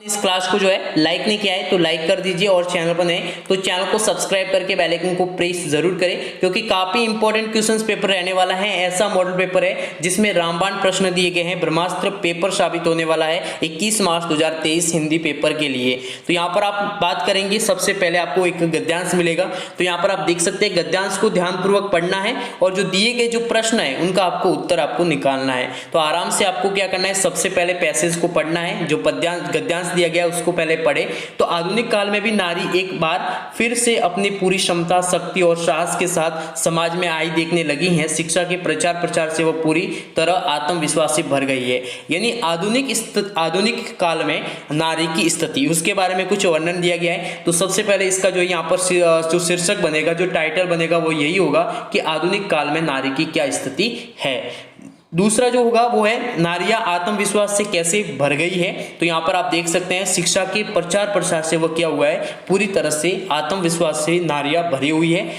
इस क्लास को जो है लाइक नहीं किया है तो लाइक कर दीजिए और चैनल पर नए तो चैनल को सब्सक्राइब करके बेल आइकन को प्रेस जरूर करें, क्योंकि काफी इंपॉर्टेंट क्वेश्चंस पेपर रहने वाला है। ऐसा मॉडल पेपर है जिसमें रामबाण प्रश्न दिए गए हैं, ब्रह्मास्त्र पेपर साबित होने वाला है 21 मार्च 2023 हिंदी पेपर के लिए। तो यहाँ पर आप बात करेंगे, सबसे पहले आपको एक गद्यांश मिलेगा। तो यहाँ पर आप देख सकते हैं गद्यांश को ध्यानपूर्वक पढ़ना है और जो दिए गए जो प्रश्न है उनका आपको उत्तर आपको निकालना है। तो आराम से आपको क्या करना है, सबसे पहले पैसेज को पढ़ना है, जो गद्यांश दिया गया उसको पहले पढ़े। तो आधुनिक काल में भी नारी एक बार फिर से अपनी पूरी क्षमता, शक्ति और साहस के साथ समाज में आई देखने लगी हैं। शिक्षा के प्रचार प्रसार से वो पूरी तरह आत्मविश्वास से भर गई है। यानी आधुनिक काल में नारी की स्थिति, उसके बारे में कुछ वर्णन दिया गया है। तो सबसे पहले इसका जो यहाँ पर जो शीर्षक बनेगा, जो टाइटल बनेगा वो यही होगा कि आधुनिक काल में नारी की क्या स्थिति है। दूसरा जो होगा वो है नारियां आत्मविश्वास से कैसे भर गई है। तो यहाँ पर आप देख सकते हैं शिक्षा के प्रचार प्रसार से वो क्या हुआ है, पूरी तरह से आत्मविश्वास से नारियां भरी हुई है।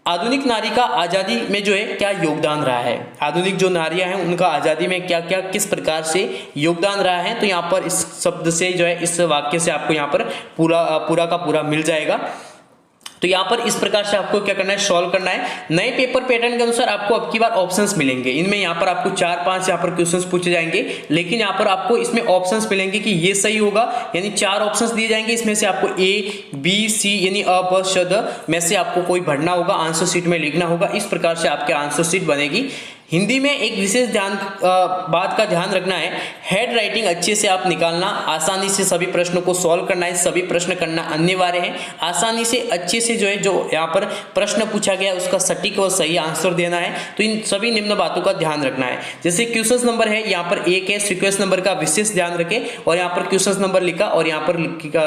आधुनिक नारी का आज़ादी में जो है क्या योगदान रहा है, आधुनिक जो नारियां हैं उनका आज़ादी में क्या क्या किस प्रकार से योगदान रहा है। तो यहाँ पर इस शब्द से जो है, इस वाक्य से आपको यहाँ पर पूरा का पूरा मिल जाएगा। तो यहाँ पर इस प्रकार से आपको क्या करना है, सॉल्व करना है। नए पेपर पैटर्न के अनुसार आपको अब की बार ऑप्शंस मिलेंगे। इनमें यहाँ पर आपको 4-5 यहाँ पर क्वेश्चंस पूछे जाएंगे, लेकिन यहाँ पर आपको इसमें ऑप्शंस मिलेंगे कि ये सही होगा। यानी 4 ऑप्शंस दिए जाएंगे, इसमें से आपको ए बी सी यानी अ ब श द में से आपको कोई भरना होगा, आंसर शीट में लिखना होगा। इस प्रकार से आपके आंसर शीट बनेगी। हिंदी में एक विशेष बात का ध्यान रखना है, हेड राइटिंग अच्छे से आप निकालना, आसानी से सभी प्रश्नों को सॉल्व करना है, सभी प्रश्न करना अनिवार्य है। आसानी से अच्छे से जो है, जो यहाँ पर प्रश्न पूछा गया उसका सटीक और सही आंसर देना है। तो इन सभी निम्न बातों का ध्यान रखना है। जैसे क्वेश्चन नंबर है यहाँ पर 1 है, सीक्वेंस नंबर का विशेष ध्यान रखें और यहाँ पर क्वेश्चन नंबर लिखा और यहाँ पर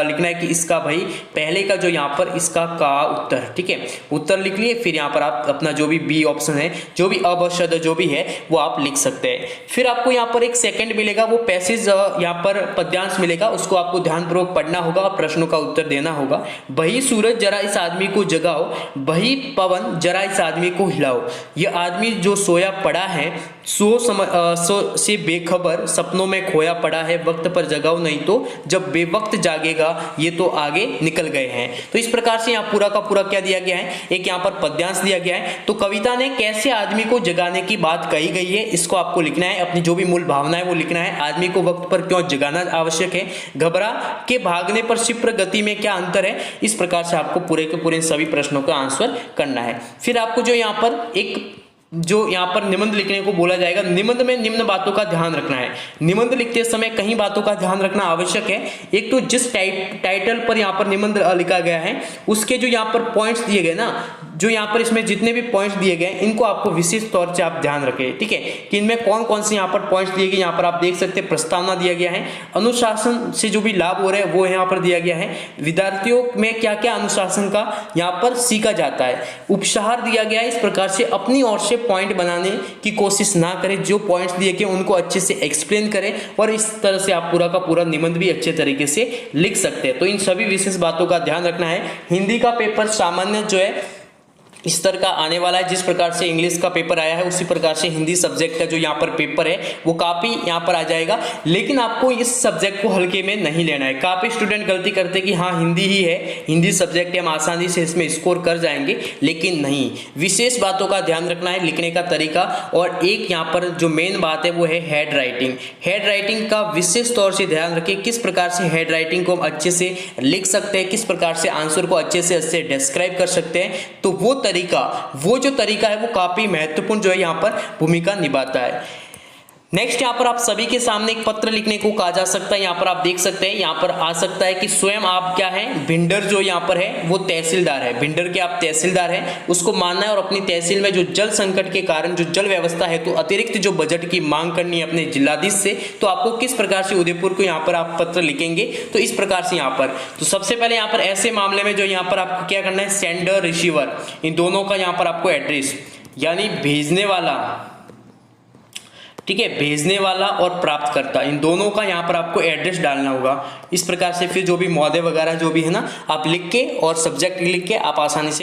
लिखना है कि इसका भाई पहले का जो यहाँ पर इसका का उत्तर, ठीक है, उत्तर लिख लिए। फिर यहाँ पर आप अपना जो भी बी ऑप्शन है, जो भी अवश्य जो भी है वो आप लिख सकते हैं। फिर आपको यहाँ पर एक सेकंड मिलेगा, वो पैसेज यहाँ पर पद्यांश मिलेगा, उसको आपको ध्यानपूर्वक पढ़ना होगा और प्रश्नों का उत्तर देना होगा। बही सूरज जरा इस आदमी को जगाओ, बही पवन जरा इस आदमी को हिलाओ। यह आदमी जो सोया पड़ा है सो से बेखबर, सपनों में खोया पड़ा है, वक्त पर जगाओ नहीं तो जब बेवक्त जागेगा ये तो आगे निकल गए हैं। तो इस प्रकार से यहाँ पूरा का पूरा क्या दिया गया है, एक यहाँ पर पद्यांश दिया गया है। तो कविता ने कैसे आदमी को जगाने की बात कही गई है, इसको आपको लिखना है। अपनी जो भी मूल भावना है वो लिखना है। आदमी को वक्त पर क्यों जगाना आवश्यक है, घबरा के भागने पर क्षिप्र गति में क्या अंतर है। इस प्रकार से आपको पूरे के पूरे सभी प्रश्नों का आंसर करना है। फिर आपको जो यहाँ पर जो यहाँ पर निबंध लिखने को बोला जाएगा, निबंध में निम्न बातों का ध्यान रखना है। निबंध लिखते समय कई बातों का ध्यान रखना आवश्यक है। एक तो जिस टाइटल पर यहाँ पर निबंध लिखा गया है उसके जो यहाँ पर पॉइंट्स दिए गए ना, जो यहाँ पर इसमें जितने भी पॉइंट्स दिए गए इनको आपको विशेष तौर से आप ध्यान रखें, ठीक है, कि इनमें कौन कौन से यहाँ पर पॉइंट्स दिए गए। यहाँ पर आप देख सकते हैं प्रस्तावना दिया गया है, अनुशासन से जो भी लाभ हो रहा है वो यहाँ पर दिया गया है, विद्यार्थियों में क्या क्या अनुशासन का यहाँ पर सीखा जाता है, उपसार दिया गया है। इस प्रकार से अपनी ओर से पॉइंट बनाने की कोशिश ना करें, जो पॉइंट्स दिए गए उनको अच्छे से एक्सप्लेन करें और इस तरह से आप पूरा का पूरा निबंध भी अच्छे तरीके से लिख सकते हैं। तो इन सभी विशेष बातों का ध्यान रखना है। हिंदी का पेपर सामान्य जो है इस तरह का आने वाला है, जिस प्रकार से इंग्लिश का पेपर आया है उसी प्रकार से हिंदी सब्जेक्ट का जो यहाँ पर पेपर है वो काफी यहाँ पर आ जाएगा। लेकिन आपको इस सब्जेक्ट को हल्के में नहीं लेना है। काफी स्टूडेंट गलती करते कि हाँ हिंदी ही है, हिंदी सब्जेक्ट है, हम आसानी से इसमें स्कोर कर जाएंगे, लेकिन नहीं। विशेष बातों का ध्यान रखना है, लिखने का तरीका। और एक यहाँ पर जो मेन बात है वो है हेड राइटिंग। हेड राइटिंग का विशेष तौर से ध्यान रखें, किस प्रकार से हेड राइटिंग को हम अच्छे से लिख सकते हैं, किस प्रकार से आंसर को अच्छे से डिस्क्राइब कर सकते हैं। तो वो जो तरीका है वो काफी महत्वपूर्ण जो है यहाँ पर भूमिका निभाता है। नेक्स्ट यहाँ पर आप सभी के सामने एक पत्र लिखने को कहा जा सकता है। यहाँ पर आप देख सकते हैं, यहाँ पर आ सकता है कि स्वयं आप क्या है, भिंडर जो यहाँ पर है वो तहसीलदार है, भिंडर के आप तहसीलदार हैं, उसको मानना है और अपनी तहसील में जो जल संकट के कारण जो जल व्यवस्था है तो अतिरिक्त जो बजट की मांग करनी है अपने जिलाधीश से। तो आपको किस प्रकार से उदयपुर को यहाँ पर आप पत्र लिखेंगे, तो इस प्रकार से यहाँ पर तो सबसे पहले यहाँ पर ऐसे मामले में जो यहाँ पर आपको क्या करना है, सेंडर रिसीवर इन दोनों का यहाँ पर आपको एड्रेस यानी भेजने वाला, ठीक है, भेजने वाला और प्राप्तकर्ता इन दोनों का यहाँ पर आपको एड्रेस डालना होगा। इस प्रकार से फिर जो भी महोदय वगैरह जो भी है ना आप लिख के और सब्जेक्ट लिख के आप आसानी से